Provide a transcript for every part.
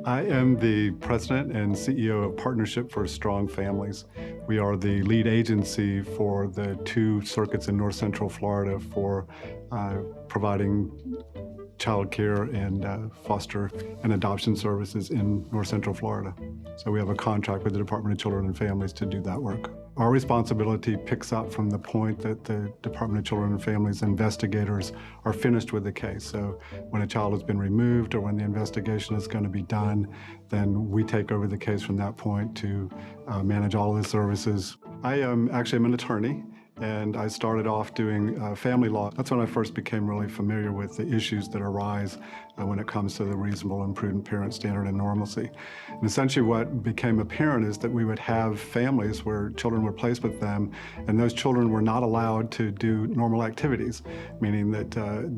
I am the president and CEO of Partnership for Strong Families. We are the lead agency for the 2 circuits in North Central Florida for providing child care and foster and adoption services in North Central Florida. So we have a contract with the Department of Children and Families to do that work. Our responsibility picks up from the point that the Department of Children and Families investigators are finished with the case. So when a child has been removed or when the investigation is going to be done, then we take over the case from that point to manage all of the services. I'm an attorney. And I started off doing family law. That's when I first became really familiar with the issues that arise when it comes to the reasonable and prudent parent standard and normalcy. And essentially what became apparent is that we would have families where children were placed with them, and those children were not allowed to do normal activities, meaning that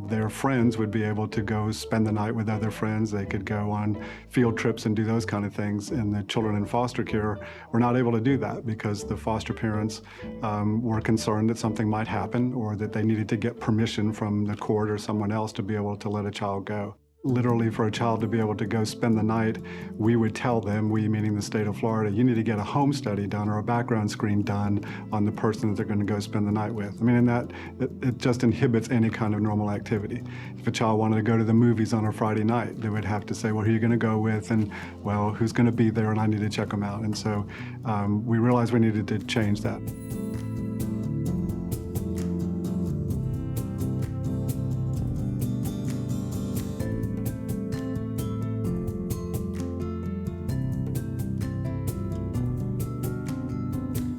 their friends would be able to go spend the night with other friends. They could go on field trips and do those kind of things, and the children in foster care were not able to do that because the foster parents were concerned that something might happen or that they needed to get permission from the court or someone else to be able to let a child go. Literally, for a child to be able to go spend the night, we would tell them, we meaning the state of Florida, you need to get a home study done or a background screen done on the person that they're going to go spend the night with. I mean, and that it just inhibits any kind of normal activity. If a child wanted to go to the movies on a Friday night, they would have to say, well, who are you going to go with? And, well, who's going to be there? And I need to check them out. And so we realized we needed to change that.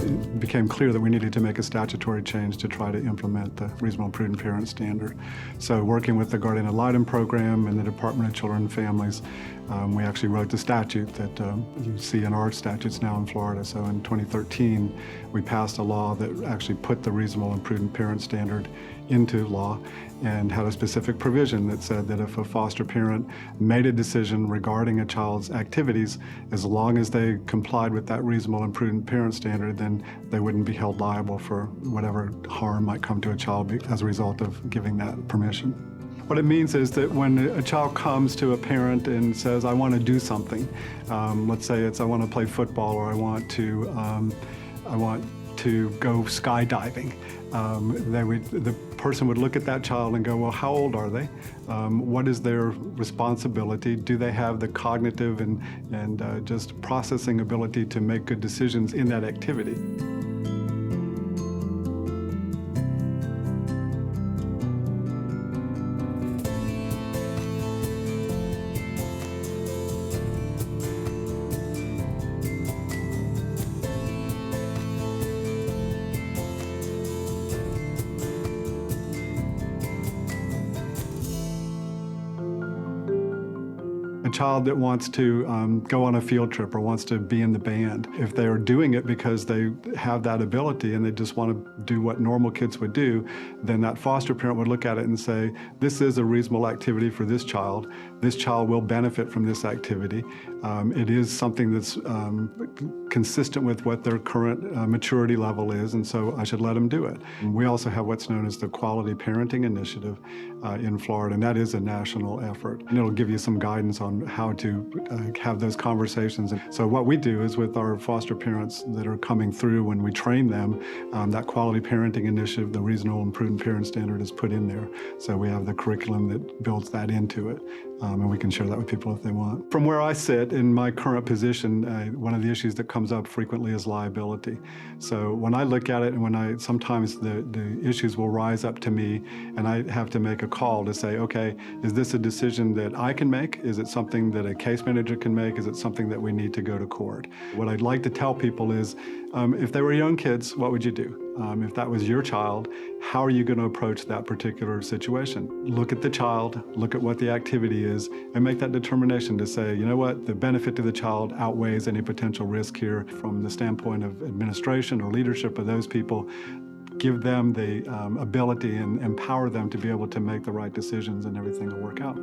It became clear that we needed to make a statutory change to try to implement the reasonable and prudent parent standard. So working with the Guardian ad litem program and the Department of Children and Families, we actually wrote the statute that you see in our statutes now in Florida. So in 2013, we passed a law that actually put the reasonable and prudent parent standard into law and had a specific provision that said that if a foster parent made a decision regarding a child's activities, as long as they complied with that reasonable and prudent parent standard, then they wouldn't be held liable for whatever harm might come to a child as a result of giving that permission. What it means is that when a child comes to a parent and says, I want to do something, let's say it's I want to play football or I want to go skydiving, the person would look at that child and go, well, how old are they? What is their responsibility? Do they have the cognitive and just processing ability to make good decisions in that activity? A child that wants to go on a field trip or wants to be in the band, if they are doing it because they have that ability and they just want to do what normal kids would do, then that foster parent would look at it and say, this is a reasonable activity for this child. This child will benefit from this activity. It is something that's consistent with what their current maturity level is, and so I should let them do it. And we also have what's known as the Quality Parenting Initiative in Florida, and that is a national effort. And it'll give you some guidance on how to have those conversations. And so what we do is with our foster parents that are coming through, when we train them, that Quality Parenting Initiative, the Reasonable and Prudent Parent Standard, is put in there. So we have the curriculum that builds that into it, and we can share that with people if they want. From where I sit in my current position, one of the issues that comes up frequently is liability. So when I look at it, and sometimes the issues will rise up to me, and I have to make a call to say, okay, is this a decision that I can make? Is it something that a case manager can make? Is it something that we need to go to court? What I'd like to tell people is, if they were young kids, what would you do? If that was your child, how are you going to approach that particular situation? Look at the child, look at what the activity is, and make that determination to say, you know what, the benefit to the child outweighs any potential risk here from the standpoint of administration or leadership of those people. Give them the ability and empower them to be able to make the right decisions, and everything will work out.